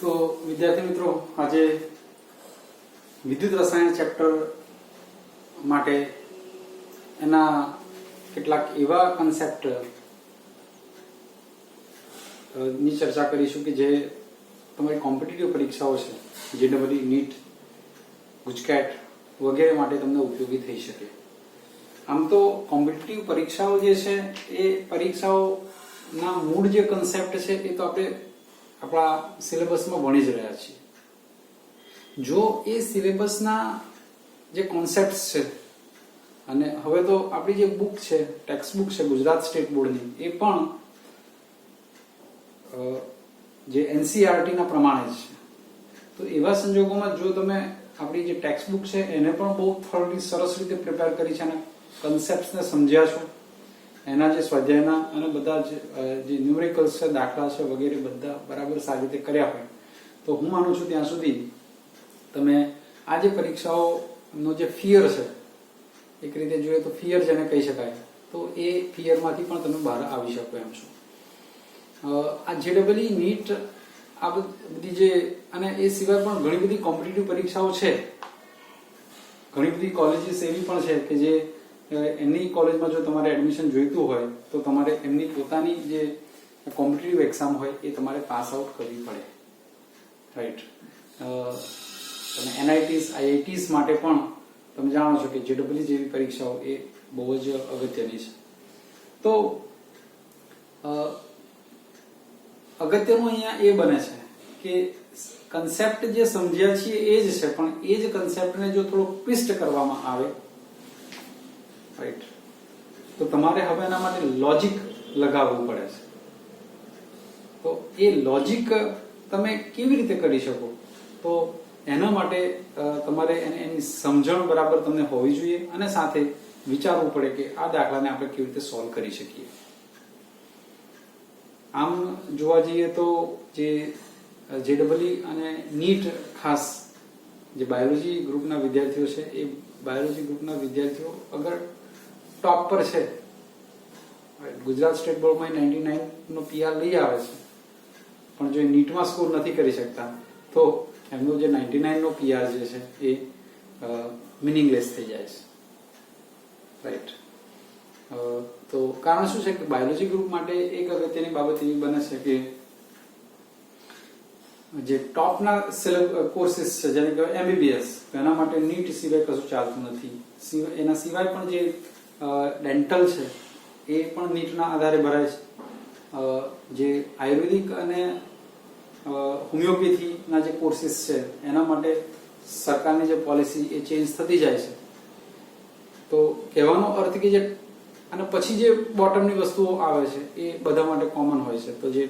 તો વિદ્યાર્થી મિત્રો, આજે વિદ્યુત રસાયણ ચેપ્ટર માટે એના કેટલાક એવા કન્સેપ્ટ ની ચર્ચા કરીશું કે જે તમારી કોમ્પિટિટિવ પરીક્ષાઓ છે, JEE, નીટ, ગુજકેટ વગેરે માટે તમને ઉપયોગી થઈ શકે. આમ તો કોમ્પિટિટિવ પરીક્ષાઓ જે છે એ પરીક્ષાઓના મૂળ જે કન્સેપ્ટ છે એ તો આપણે આપણા સિલેબસમાં ભણી જ રહ્યા છીએ. જો એ સિલેબસના જે કોન્સેપ્ટ છે, અને હવે તો આપણી જે બુક છે, ટેક્સ્ટ બુક છે ગુજરાત સ્ટેટ બોર્ડની, એ પણ જે NCERT ના પ્રમાણે જ છે. તો એવા સંજોગોમાં જો તમે આપણી જે ટેક્સ્ટ બુક છે એને પણ બહુ થોડી સરસ રીતે પ્રિપેર કરી છે અને કન્સેપ્ટ્સને સમજ્યા છો, એના જે સ્વાધ્યાયના અને બધા જે ન્યુમેરિકલ્સ છે, દાખલા છે વગેરે બધા બરાબર સારી રીતે કર્યા હોય, તો હું માનું છું ત્યાં સુધી તમે આ જે પરીક્ષાઓનો જે ફિયર છે, એક રીતે જોઈએ તો ફિયર જેને કહી શકાય, તો એ ફિયરમાંથી પણ તમે બહાર આવી શકો એમ છો. આ JEE, નીટ, આ બધી જે, અને એ સિવાય પણ ઘણી બધી કોમ્પિટિટિવ પરીક્ષાઓ છે. ઘણી બધી કોલેજીસ એવી પણ છે કે જે એમની કોલેજમાં જો તમારે એડમિશન જોઈતું હોય તો તમારે એમની પોતાની જે કોમ્પિટિટિવ એક્ઝામ હોય એ તમારે પાસ આઉટ કરવી પડે, રાઈટ. તમે NITs, IITs માટે પણ તમે જાણો છો કે JEE જેવી પરીક્ષાઓ એ બહુ જ અગત્યની છે. તો અગત્યનું અહીંયા એ બને છે કે કન્સેપ્ટ જે સમજ્યા છીએ એ જ છે, પણ એ જ કન્સેપ્ટને જો થોડો ટ્વિસ્ટ કરવામાં આવે, રાઈટ, તો તમારે હવે એના માટે લોજિક લગાવવું પડે છે. તો એ લોજિક તમે કેવી રીતે કરી શકો? તો એના માટે તમારે એની સમજણ બરાબર તમને હોવી જોઈએ અને સાથે વિચારવું પડે કે આ દાખલાને આપણે કેવી રીતે સોલ્વ કરી શકીએ. આમ જોવા જઈએ તો જે JEE અને નીટ, ખાસ જે બાયોલોજી ગ્રુપના વિદ્યાર્થીઓ છે, એ બાયોલોજી ગ્રુપના વિદ્યાર્થીઓ અગર ટોપ પર છે, ગુજરાત સ્ટેટ બોર્ડમાં 99 નો PR લઈ આવે છે, પણ જો એ નીટમાં સ્કોર નથી કરી શકતા તો એમનો જે 99 નો PR જે છે એ મિનિંગલેસ થઈ જાય છે, રાઈટ. તો કારણ શું છે કે બાયોલોજી ગ્રુપ માટે એક અગત્યની બાબત એવી બને છે કે જે ટોપના કોર્સીસ છે, જેને કહેવાય MBBS, તો એના માટે નીટ સિવાય કશું ચાલતું નથી. એના સિવાય પણ જે ડેન્ટલ છે એ પણ નીટના આધારે ભરાય છે. જે આયુર્વેદિક અને હોમિયોપેથીના જે કોર્સીસ છે એના માટે સરકારની જે પોલિસી એ ચેન્જ થતી જાય છે. તો કહેવાનો અર્થ કે જે, અને પછી જે બોટમની વસ્તુઓ આવે છે એ બધા માટે કોમન હોય છે. તો જે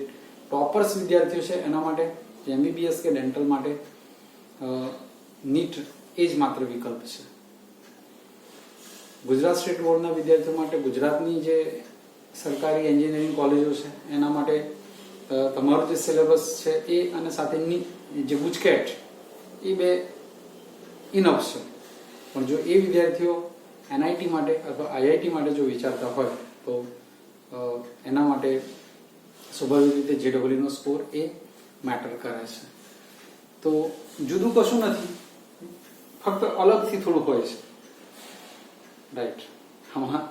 ટોપર્સ વિદ્યાર્થીઓ છે એના માટે MBBS કે ડેન્ટલ માટે નીટ એ જ માત્ર વિકલ્પ છે. ગુજરાત સ્ટેટ બોર્ડના વિદ્યાર્થીઓ માટે ગુજરાતની જે સરકારી એન્જિનિયરિંગ કોલેજો છે એના માટે તમારો જે સિલેબસ છે એ અને સાથે જે ગુજકેટ, એ બે ઇનફ છે. પણ જો એ વિદ્યાર્થીઓ NIT માટે અથવા IIT માટે જો વિચારતા હોય તો એના માટે સ્વાભાવિક રીતે JEE નો સ્કોર એ મેટર કરે છે. તો જુદું કશું નથી, ફક્ત અલગથી થોડું હોય છે, રાઈટ. આમાં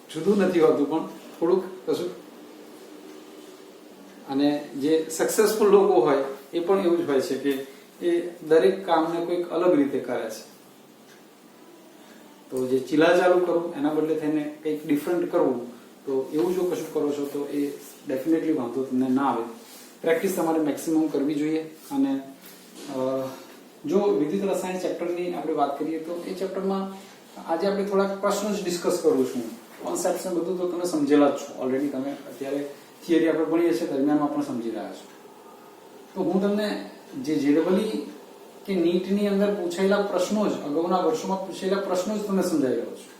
જુદું નથી હોતું, પણ થોડુંક કશું. અને જે સક્સેસફુલ લોકો હોય એ પણ એવું જ હોય છે કે એ દરેક કામને કોઈક અલગ રીતે કરે છે. તો જે ચીલા ચાલુ કરવું એના બદલે થઈને કંઈક ડિફરન્ટ કરવું, તો એવું જો કશું કરો છો તો એ ડેફિનેટલી વાંધો તમને ના આવે. પ્રેક્ટિસ તમારે મેક્સિમમ કરવી જોઈએ. અને જો વિદ્યુત રસાયણ ચેપ્ટરની આપણે વાત કરીએ તો એ ચેપ્ટરમાં આજે આપણે થોડાક પ્રશ્નો જ ડિસ્કસ કરું છું. કોન્સેપ્ટ્સ ને બધું તો તમે સમજેલા જ છો ઓલરેડી. તમે અત્યારે થિયરી આપણે ભણીએ છીએ દરમિયાનમાં પણ સમજી રહ્યા છો. તો હું તમને જે JEE કે નીટની અંદર પૂછાયેલા પ્રશ્નો જ, અગાઉના વર્ષોમાં પૂછાયેલા પ્રશ્નો જ તમને સમજાવી રહ્યો છું.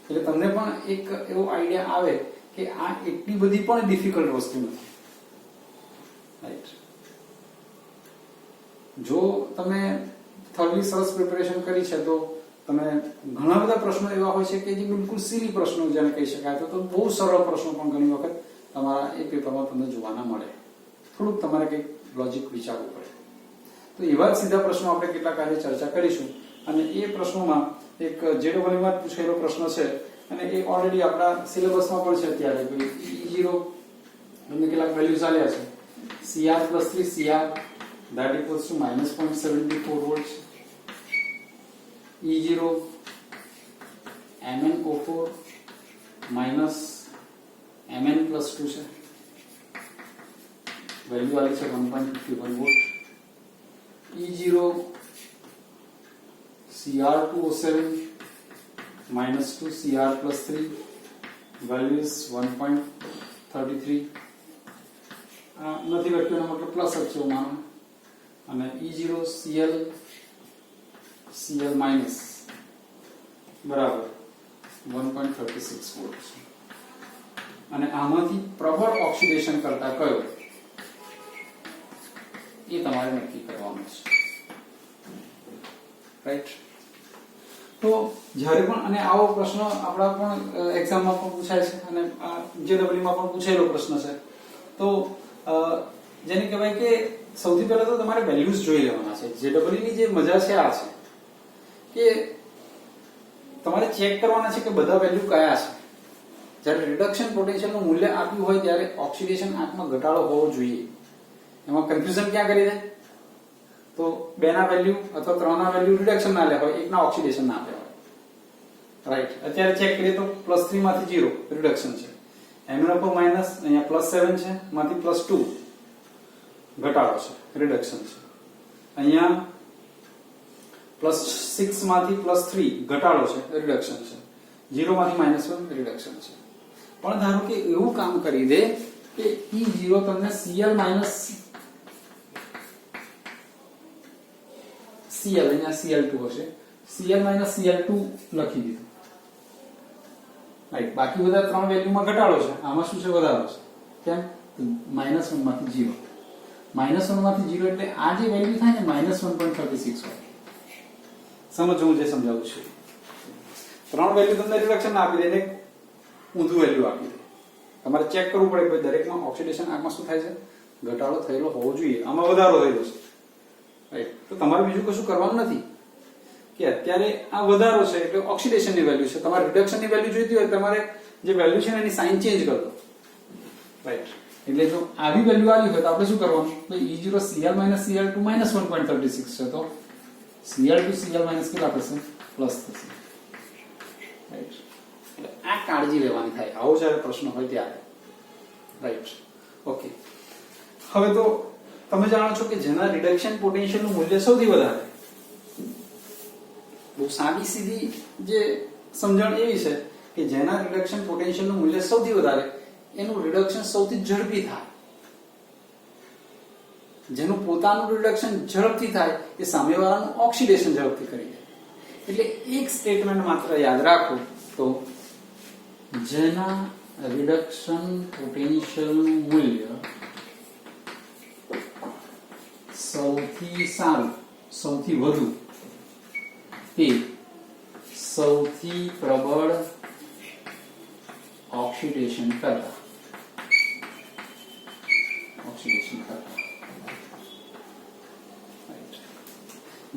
એટલે તમને પણ એક એવો આઈડિયા આવે કે આ એટલી બધી પણ ડિફિકલ્ટ વસ્તુ નથી, રાઈટ. જો તમે થોડી સરસ પ્રિપેરેશન કરી છે તો તમે ઘણા બધા પ્રશ્નો એવા હોય છે કે જે બિલકુલ સિલી પ્રશ્નો જેને કહી શકાય, તો બહુ સરળ પ્રશ્નો પણ ઘણી વખત તમારા એ પેપરમાં તમને જોવાના મળે. થોડુંક તમારે કંઈક લોજિક વિચારવું પડે. તો એવા જ સીધા પ્રશ્નો આપણે કેટલાક આજે ચર્ચા કરીશું અને એ પ્રશ્નોમાં એક જેડબલયુમાં પૂછેલો પ્રશ્ન છે અને એ ઓલરેડી આપણા સિલેબસમાં પણ છે અત્યારે. E0 તમને કેટલાક વેલ્યુઝ આલ્યા છે. Cr+3 Cr that equals to -0.74 volts. E0 MnO4 -Mn+2 છે. વેલ્યુ આવી છે 1.51 volt. E0 Cr2O7 -2 Cr+3 value is 1.33. નથી લખ્યું એનો મતલબ પ્લસ જ છે માનો. અને E0 Cl માઇનસ બરાબર 1.36 વોલ્ટ છે. અને આમાંથી પ્રબળ ઓક્સિડેશન કરતા કયો એ તમારે નક્કી કરવાનું છે. રાઈટ. તો જ્યારે પણ અને આવો પ્રશ્ન આપણા પણ એક્ઝામમાં પણ પૂછાય છે અને જેડબલયુમાં પણ પૂછાયેલો પ્રશ્ન છે. તો જેને કહેવાય કે સૌથી પહેલા તો તમારે વેલ્યુઝ જોઈ લેવાના છે. જેડબલયુની જે મજા છે આ છે કે તમારે ચેક કરવાના છે કે બધા વેલ્યુ કયા છે. જ્યારે રિડક્શન પોટેન્શિયલનું મૂલ્ય આપ્યું હોય ત્યારે ઓક્સિડેશન આંકમાં ઘટાડો હોવો જોઈએ. એમાં કન્ફ્યુઝન ક્યાં કરી દે તો 2 ના વેલ્યુ અથવા 3 ના વેલ્યુ રિડક્શન ના લે હોય, 1 ના ઓક્સિડેશન ના આપ્યા હોય. રાઈટ. અત્યારે ચેક કરીએ તો +3 માંથી 0 રિડક્શન છે. Mn માઈનસ અહીંયા +7 છે માંથી +2 ઘટાડો છે, રિડક્શન છે. અહીંયા +6 માંથી +3 ઘટાડો છે, રિડક્શન છે. 0 માંથી -1 રિડક્શન છે. પણ ધારો કે એવું કામ કરી દે કે E0 તમને Cl અહીંયા Cl2 હશે, Cl Cl2 લખી દીધું. રાઈટ. બાકી બધા 3 વેલ્યુમાં ઘટાડો છે, આમાં શું છે વધારો છે. કેમ? -1 માંથી 0. -1 માંથી 0 એટલે આ જે વેલ્યુ થાય ને -1.36 હોય. સમજો હું જે સમજાવું છું. 3 વેલ્યુ તમને રિડક્શન આપી દે ને ઊંધું વેલ્યુ આપી દે. તમારે ચેક કરવું પડે કે દરેકમાં ઓક્સિડેશન આંકમાં શું થાય છે, ઘટાડો થયેલો હોવો જોઈએ. આમાં વધારો થયેલો છે. રાઈટ. તો તમારે બીજું કશું કરવાનું નથી કે અત્યારે આ વધારો છે એટલે ઓક્સિડેશનની વેલ્યુ છે. તમારે રિડક્શનની વેલ્યુ જોઈતી હોય તમારે જે વેલ્યુ છે ને એની સાઇન ચેન્જ કરી દો. રાઈટ. એટલે જો આવી વેલ્યુ આવી હોય તો આપણે શું કરવાનું, તો E0 Cl Cl2 -1.36 છે તો Cl2 Cl કેટલા થશે, પ્લસ થશે. રાઈટ. એટલે આ કાળજી લેવાની થાય આવો જ્યારે પ્રશ્ન હોય ત્યારે. રાઈટ. ઓકે. હવે તો તમે જાણો છો કે જેના રિડક્શન પોટેન્શિયલનું મૂલ્ય સૌથી વધારે, બહુ સાદી સીધી જે સમજણ એવી છે કે જેના રિડક્શન પોટેન્શિયલનું મૂલ્ય સૌથી વધારે એનું રિડક્શન સૌથી ઝડપી થાય. જેનું પોતાનું રિડક્શન ઝડપથી થાય એ સામેવાળાનું ઓક્સિડેશન ઝડપથી કરી દે. એટલે એક સ્ટેટમેન્ટ માત્ર યાદ રાખો તો જેના રિડક્શન પોટેન્શિયલનું મૂલ્ય સૌથી સારું, સૌથી વધુ, તે સૌથી પ્રબળ ઓક્સિડેશન કરતા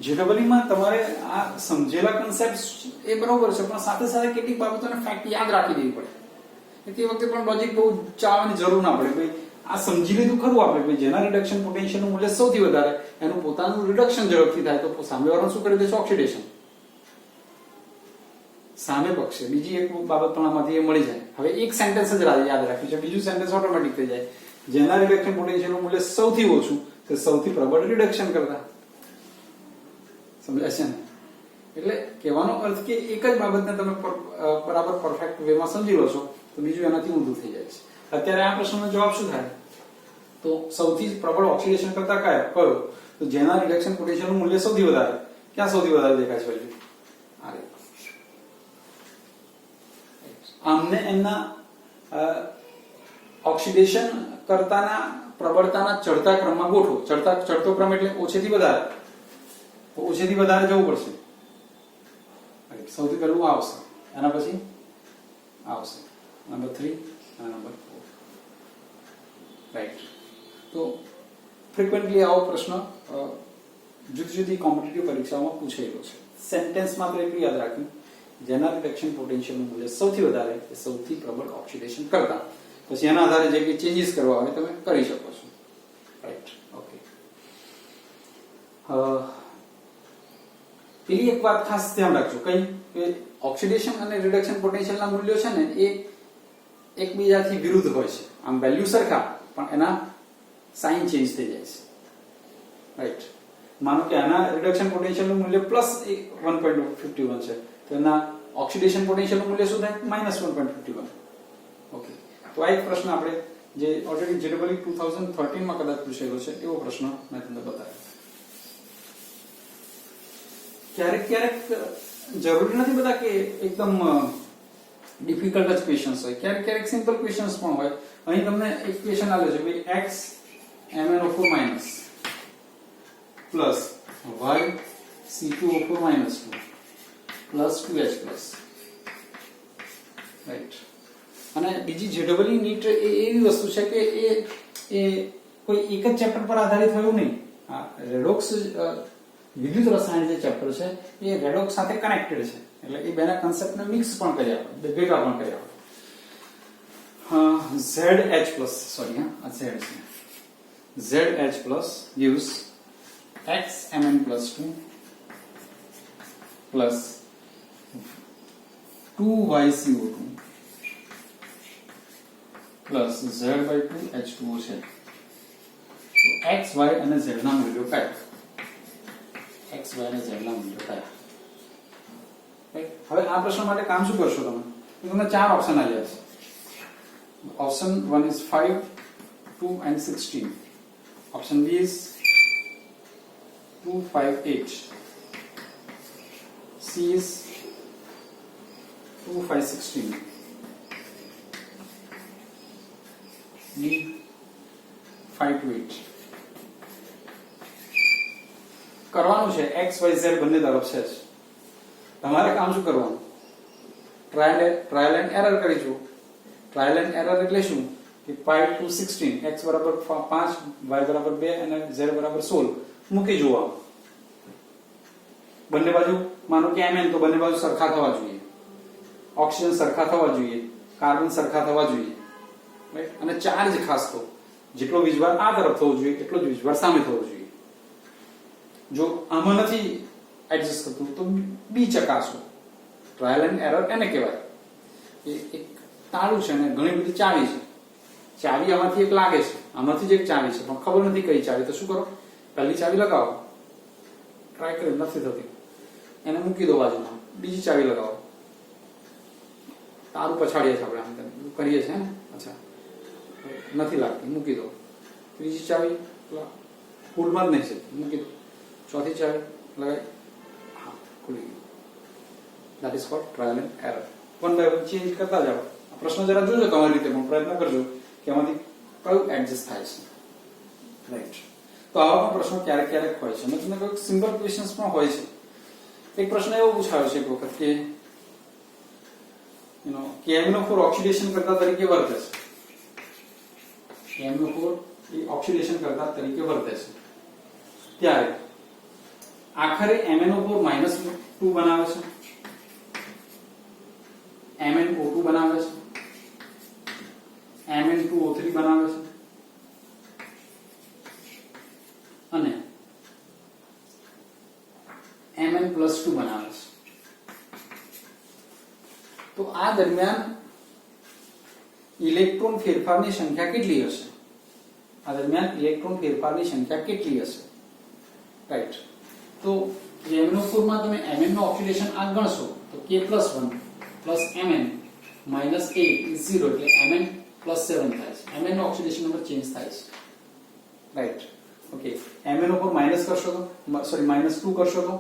જેડબલયુમાં તમારે આ સમજેલા કન્સેપ્ટ એ બરોબર છે પણ સાથે સાથે કેટલીક બાબતોને ફેક્ટ યાદ રાખી દેવી પડે. તે વખતે પણ લોજિક બહુ ચાવવાની જરૂર ના પડે. ભાઈ આ સમજી લીધું ખરું આપણે ભાઈ જેના રિડક્શન પોટેન્શિયલનું મૂલ્ય સૌથી વધારે એનું પોતાનું રિડક્શન ઝડપથી થાય તો સામેવાળાનું શું કરી દેશે, ઓક્સિડેશન. સામે પક્ષે બીજી એક બાબત પણ આમાંથી મળી જાય. હવે એક સેન્ટેન્સ જ યાદ રાખ્યું છે, બીજું સેન્ટેન્સ ઓટોમેટિક થઈ જાય. જેના રિડક્શન પોટેન્શિયલનું મૂલ્ય સૌથી ઓછું તે સૌથી પ્રબળ રિડક્શન કરતા. સમજાય છે ને? એટલે કહેવાનો અર્થ કે એક જ બાબતને તમે બરાબર પરફેક્ટ વેમાં સમજી લો છો તો બીજું એનાથી ઊંધું થઈ જાય છે. અત્યારે આ પ્રશ્નનો જવાબ શું થાય તો સૌથી પ્રબળ ઓક્સિડેશન કરતા કયો તો જેના રિડક્શન પોટેન્શિયલનું મૂલ્ય સૌથી વધારે. ક્યાં સૌથી વધારે દેખાય છે વેલ્યુ? આ રીતે. આમને એમના ઓક્સિડેશન કરતાના પ્રબળતાના ચડતા ક્રમમાં ગોઠવો. ચડતો ક્રમ એટલે ઓછેથી વધારે, તો ઓછેથી વધારે જવું પડશે. સૌથી પહેલું આવશે, એના પછી આવશે નંબર 3 અને નંબર 4. રાઈટ. તો ફ્રિકવન્ટલી આવો પ્રશ્ન જુદી જુદી કોમ્પિટિટિવ પરીક્ષાઓમાં પૂછાયેલો છે. સેન્ટેન્સ માત્ર એટલું યાદ રાખ્યું, જેના રિડક્શન પોટેન્શિયલનું મૂલ્ય સૌથી વધારે એ સૌથી પ્રબળ ઓક્સિડેશન કરતા, પછી એના આધારે જે કંઈ ચેન્જીસ કરવા હોય તમે કરી શકો છો. Right, okay. પેલી એક વાત ખાસ ધ્યાન રાખજો, કઈ કે ઓક્સિડેશન અને રિડક્શન પોટેન્શિયલના મૂલ્યો છે ને એ એકબીજાથી વિરુદ્ધ હોય છે. આમ વેલ્યુ સરખા પણ એના સાઇન ચેન્જ થઈ જાય છે. રાઈટ, માનો કે આના રિડક્શન પોટેન્શિયલનું મૂલ્ય +1.51 છે, તો એના ઓક્સિડેશન પોટેન્શિયલનું મૂલ્ય શું થાય? -1.51. ઓકે, તો આ એક પ્રશ્ન આપણે જે ઓલરેડી જેડબલઈ 2013 માં કદાચ પૂછેલો છે એવો પ્રશ્ન મેં તમને બતાવ્યો. ક્યારેક જરૂરી નથી બધા કે એકદમ ડિફિકલ્ટ જ ક્વેશ્ચન્સ હોય, ક્યારેક સિમ્પલ ક્વેશ્ચન્સ પણ હોય. અહીં તમને એક ક્વેશ્ચન આપ્યો છે ભાઈ x MnO4- plus y C2O4- 2 plus 2H+. Right, અને બીજી જેડબલઈ નીટ એ એવી વસ્તુ છે કે એ કોઈ એક જ ચેપ્ટર પર આધારિત થયું નહીં. આ રેડોક્સ વિદ્યુત રસાયણ જે ચેપ્ટર છે એ રેડોક્સ સાથે કનેક્ટેડ છે, એટલે એ બેના કન્સેપ્ટને મિક્સ પણ કર્યા હોય, ભેગા પણ કર્યા હોય. ZH+ gives x Mn+2 plus 2yCO2 plus Z/2H2O છે. x, y અને z ના મૂલ્યો કયા? x, y અને z ના મૂલ્યો કયા? હવે આ પ્રશ્ન માટે કામ શું કરશો તમે? તમને 4 ઓપ્શન આપ્યા છે. Option 1 is 5, 2 and 16. Option B is 2, 5, 8. C is 2, 5, 16. D 5 to 8. કરવાનું છે x, y, z બંને તરફ છે. તમારે કામ શું કરવાનું? ટ્રાયલ એન્ડ એરર કરીશું. ટ્રાયલ એન્ડ એરર એટલે શું? કે 5 to 16, x બરાબર 5, y બરાબર 2 અને z બરાબર 16 મૂકી જોવા. બંને બાજુ માનો કે Mn, તો બંને બાજુ સરખા થવા જોઈએ, ઓક્સિજન સરખા થવા જોઈએ, કાર્બન સરખા થવા જોઈએ. રાઈટ, અને ચાર્જ ખાસ તો જેટલો વીજભાર આ તરફ થવો જોઈએ એટલો જ વીજભાર સામે થવો જોઈએ. જો આમાં નથી એડજસ્ટ કરતું તો બી ચકાસો. ટ્રાયલ એન્ડ એરર એને કહેવાય. એક તાળું છે ને ઘણી બધી ચાવી છે. ચાવી આમાંથી એક લાગે છે, આમાંથી જ એક ચાવી છે, પણ ખબર નથી કઈ ચાવી. તો શું કરો? પહેલી ચાવી લગાવો, ટ્રાય કરી, નથી થતી, એને મૂકી દો બાજુમાં, બીજી ચાવી લગાવો. તારું પછાડીએ છીએ આપણે, આમ કરીએ છીએ ને, અચ્છા નથી લાગતી, મૂકી દો. ત્રીજી ચાવી ફૂલમાં જ નહીં છે, મૂકી દો. ચોથી ચાવી લગાવી, હા ખુલી ગઈ. That is called trial and error. One by one change કરતા જાઓ. પ્રશ્ન જરા જોજો તમારી રીતે, પણ પ્રયત્ન કરજો કે એમાંથી કયું એડજસ્ટ થાય છે. રાઈટ, તો આવા પણ પ્રશ્નો ક્યારેક હોય છે. મેં તમને કહ્યું સિમ્પલ ક્વેશ્ચન્સ પણ હોય છે. એક પ્રશ્ન એવો પૂછાયો છે એક વખત કે MnO4 ઓક્સિડેશન કરતા તરીકે વર્તે છે. MnO4 એ ઓક્સિડેશન કરતા તરીકે વર્તે છે ત્યારે આખરે MnO4- 2 બનાવે છે, MnO2 બનાવે છે, Mn2O3 બનાવે છે અને Mn+2 બનાવે છે. તો આ દરમિયાન ઇલેક્ટ્રોન ફેરફારની સંખ્યા કેટલી હશે? રાઈટ, તો MnO4 માં તમે Mn નો ઓક્સિડેશન આ ગણશો તો K+1 plus Mn minus 8 is 0, એટલે Mn+7 થાય છે. Mn નો ઓક્સિડેશન નંબર ચેન્જ થાય છે. Right, okay. MnO4 માઈનસ કરશો તો -2 કરશો તો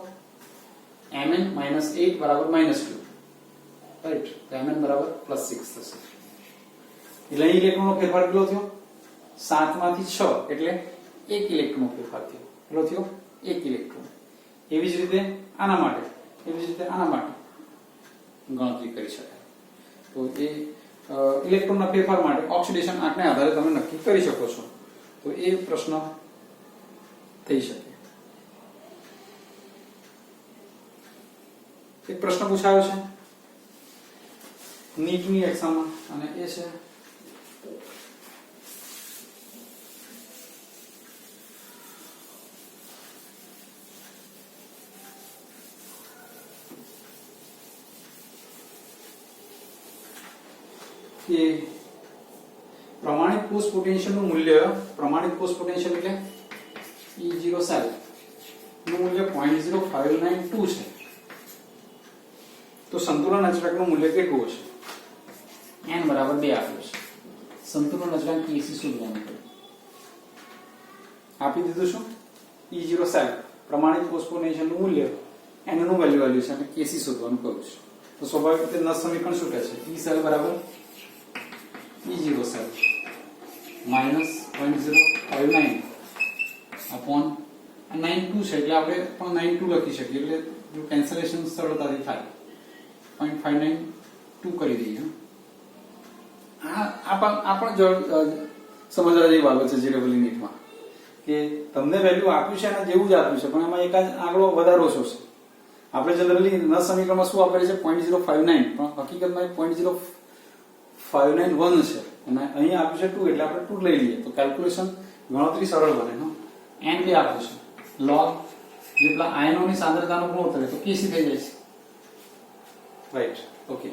Mn -8 બરાબર -2. રાઈટ, તો Mn બરાબર +6 થશે. એટલે અહીં ઇલેક્ટ્રોનનો ફેરફાર કેટલો થયો? 7 માંથી 6, એટલે 1 ઇલેક્ટ્રોનનો ફેરફાર થયો. કેટલો થયો? 1 ઇલેક્ટ્રોન. એવી જ રીતે આના માટે, ગણતરી કરી શકાય. તો એ ઇલેક્ટ્રોનના ફેરફાર માટે ઓક્સિડેશન આંકને આધારે તમે નક્કી કરી શકો છો. તો એ પ્રશ્ન થઈ શકે. એક પ્રશ્ન પૂછાયો છે નીટની એક્ઝામમાં અને એ છે કે પ્રમાણિત કોષ પોટેન્શિયલનું મૂલ્ય, પ્રમાણિત કોષ પોટેન્શિયલ એટલે E0 સેલ નું મૂલ્ય 0.0592 છે. તો સંતુલન અચળાંકનું મૂલ્ય કેટલું હશે? n બરાબર 2 આપ્યું છે. સંતુલન અચળાંક Kc શોધવાનું છે. આપી દીધું શું? E0 સેલ પ્રમાણિત કોષ પોટેન્શિયલનું મૂલ્ય n નું વેલ્યુ છે અને Kc શોધવાનું કહ્યું છે. તો સ્વાભાવિક રીતે નસ સમીકરણ શું કહે છે? E સેલ બરાબર E0 સેલ માઇનસ 0.059 અપોન 92 છે એટલે આપણે પણ 92 લખી શકીએ એટલે જો કેન્સલેશન સરળતાથી થાય 0.592 કરી દઈએ. આ પણ સમજવા જેવી બાબત છે જીરેબલી નીટમાં કે તમને વેલ્યુ આપ્યું છે અને જેવું જ આપ્યું છે પણ એમાં એકાદ આંકડો વધારો ઓછો છે. આપણે જનરલી નસ સમીકરણમાં શું આપેલું છે 0.059 પણ હકીકતમાં 0.0591 છે અને અહીંયા આપ્યું છે 2 એટલે આપણે 2 લઈ લઈએ તો કેલ્ક્યુલેશન ગણતરી સરળ બને. n બે આપ્યું છે log જેટલા આયનોની સાંદ્રતાનો ગુણોત્તર તો Kc થઈ જાય છે. Right, okay.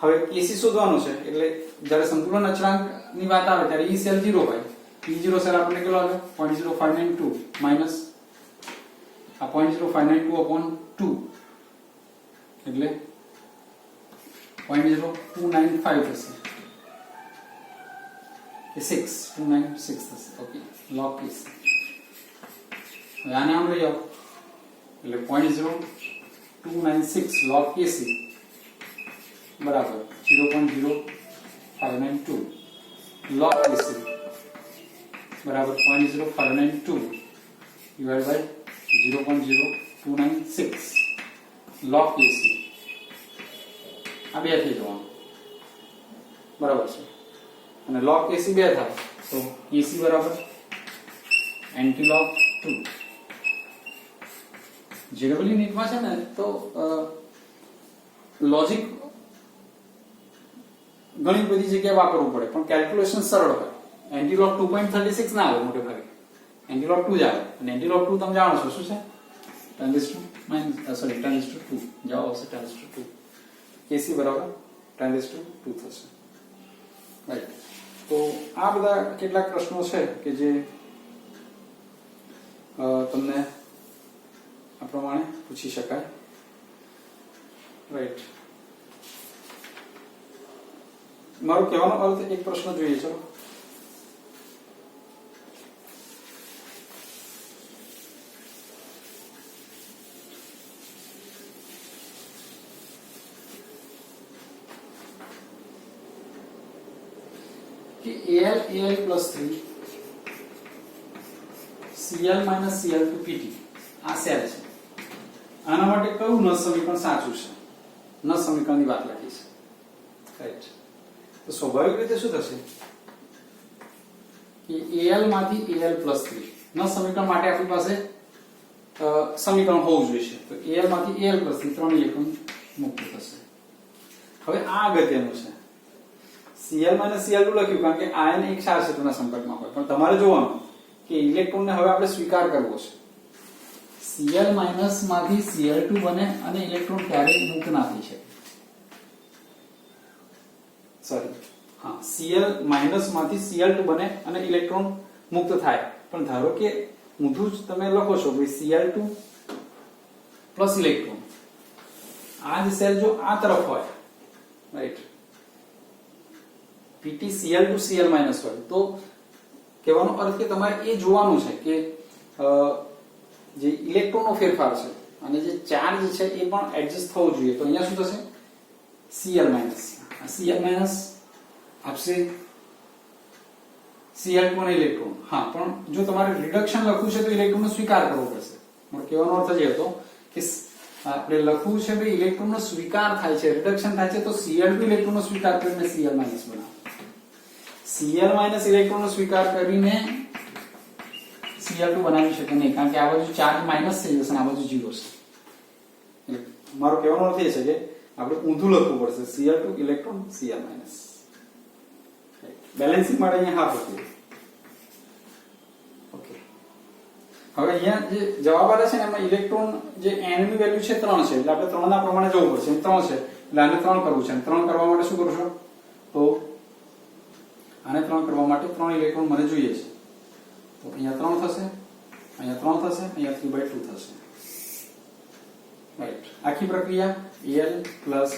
હવે Kc શોધવાનું છે એટલે જ્યારે સંતુલન અચળાંકની વાત આવે ત્યારે E સેલ 0 હોય. E0 સેલ આપણને કેટલો આવ્યો? 0.0592 માઈનસ આ 0.0592 upon 2 એટલે 0.0295 થશે કે 6296 થશે. Okay, log Kc. હવે આને આમ લઈ આવો એટલે 0.0296 log Kc બરાબર 0.0592 log Kc બરાબર 0.0592 divided by 0.0296 log Kc. આ બે થઈ જવાનું બરાબર છે અને log Kc બે થાય તો Kc બરાબર antilog 2. જીરેબલી નીટમાં છે ને તો લોજિક ઘણી બધી જગ્યાએ વાપરવું પડે પણ કેલ્ક્યુલેશન સરળ હોય. એન્ટીલોગ 2.36 ના આવે મોટે ભાગે, એન્ટીલોગ 2 જ આવે અને એન્ટીલોગ 2 તમે જાણો છો શું છે? 10⁻², જવાબ આવશે 10⁻². Kc બરાબર 10⁻² થશે. રાઈટ, તો આ બધા કેટલાક પ્રશ્નો છે કે જે તમને આ પ્રમાણે પૂછી શકાય. રાઈટ, મારો કહેવાનો અર્થ એક પ્રશ્ન જોઈએ. ચલો કે Al+3 Cl - Cl2 Pt આ સેલ છે. આના માટે કયું નસ સમીકરણ સાચું છે? નસ સમીકરણની વાત લખી છે. રાઈટ, તો સ્વાભાવિક રીતે શું થશે કે Al માંથી Al+3 નસ સમીકરણ માટે આપણી પાસે સમીકરણ હોવું જોઈએ. તો Al માંથી Al+3 3 ઇલેક્ટ્રોન મુક્ત થશે. હવે આ અગત્યનું છે. Cl - Cl2 લખ્યું કારણ કે આયન એક ક્ષાર ક્ષેત્રના સંપર્કમાં હોય પણ તમારે જોવાનું કે ઇલેક્ટ્રોનને હવે આપણે સ્વીકાર કરવો છે. Cl- માંથી Cl2 બને અને ઇલેક્ટ્રોન ક્યારેય મુક્ત ના થઈ શકે. સોરી, હા, Cl- માંથી Cl2 બને અને ઇલેક્ટ્રોન મુક્ત થાય પણ ધારો કે ઊંધું જ તમે લખો છો કે Cl2 પ્લસ ઇલેક્ટ્રોન. આ જ સેલ જો આ તરફ હોય, રાઈટ, Pt Cl2 Cl- હોય તો કહેવાનો અર્થ કે તમારે એ જોવાનું છે કે જે ઇલેક્ટ્રોનનો ફેરફાર છે અને જે ચાર્જ છે એ પણ એડજસ્ટ થવો જોઈએ. તો અહીંયા શું થશે? Cl- Cl- આપશે Cl2 અને ઇલેક્ટ્રોન. હા, પણ જો તમારે રિડક્શન લખવું છે તો ઇલેક્ટ્રોનનો સ્વીકાર કરવો પડશે. મારો કહેવાનો અર્થ જ હતો કે આપણે લખવું છે કે ઇલેક્ટ્રોનનો સ્વીકાર થાય છે, રિડક્શન થાય છે તો Cl2 ઇલેક્ટ્રોનનો સ્વીકાર કરીને Cl- બનાવો. Cl- ઇલેક્ટ્રોનનો સ્વીકાર કરીને Cl2 Cl2 બનાવી શકે નહીં, કારણ કે આ બાજુ ચાર્જ માઇનસ થઈ જશે અને આ બાજુ 0 છે. એટલે મારો કહેવાનો અર્થ એ છે કે આપણે ઊંધું લખવું પડશે, Cl2 electron Cl minus. Balancing માટે અહીંયા હાફ લખીએ. ઓકે, હવે અહીંયા જે જવાબ આવે છે ને એમાં ઇલેક્ટ્રોન જે n ની વેલ્યુ છે 3 છે, એટલે આપણે 3 ના પ્રમાણે જવું પડશે. 3 છે એટલે આને 3 કરવું છે, અને 3 કરવા માટે શું કરશો? તો આને 3 કરવા માટે 3 ઇલેક્ટ્રોન મને જોઈએ છે. તો અહીંયા 3 થશે, અહીંયા 3 થશે, અહીંયા 3/2 થશે. રાઈટ. આખી પ્રક્રિયા Al પ્લસ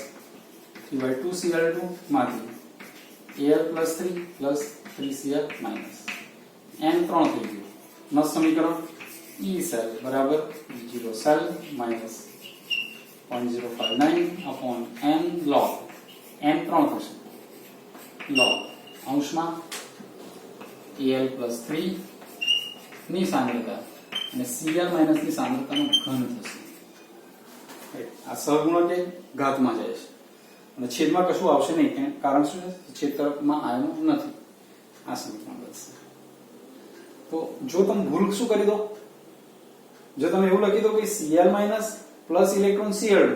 3/2 Cl2 માંથી Al plus 3 plus 3Cl minus n 3 થઈ ગયું. મસ્ત સમીકરણ. E સેલ બરાબર 0 cell minus 0.059 upon n log n 3 થશે log અંશમાં Al પ્લસ 3 ની સાંદ્રતા અને Cl માઇનસ ની સાંદ્રતાનો ઘન થશે. આ સહગુણક એ ઘાતમાં જાય છે અને છેદમાં કશું આવશે નહીં, કારણ શું છે? છેદ તરફમાં આયનો નથી. આ સમીકરણ બનશે. તો જો તમે ભૂલ શું કરી દો, જો તમે એવું લખી દો કે Cl minus plus electron Cl2,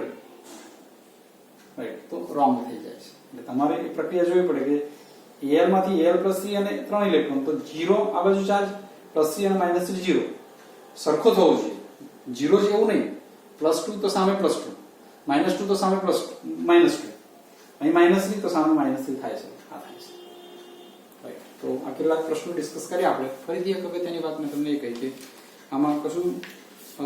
right, તો રોંગ થઈ જાય છે. એટલે તમારે એ પ્રક્રિયા જોવી પડે કે Al માંથી Al પ્લસ 3 અને 3 ઇલેક્ટ્રોન, તો 0 આ બાજુ ચાર્જ પ્લસ 3 અને માઇનસ 3 0 સરખો થવો જોઈએ. 0 છે એવું નહીં, +2 તો સામે +2, -2 તો સામે -2, અહીં -3 તો સામે -3 થાય છે. આ થાય છે. રાઈટ. તો આ કેટલાક પ્રશ્નો ડિસ્કસ કર્યા આપણે. ફરીથી એક વખત એની વાત મેં તમને એ કહી કે આમાં કશું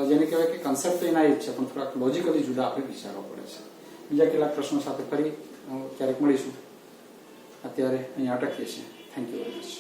જેને કહેવાય કે કન્સેપ્ટ એના એ જ છે, પણ થોડાક લોજિકલી જુદા આપણે વિચારવા પડે છે. બીજા કેટલાક પ્રશ્નો સાથે ફરી ક્યારેક મળીશું. અત્યારે અહીંયા અટકીએ છીએ. Thank you very much.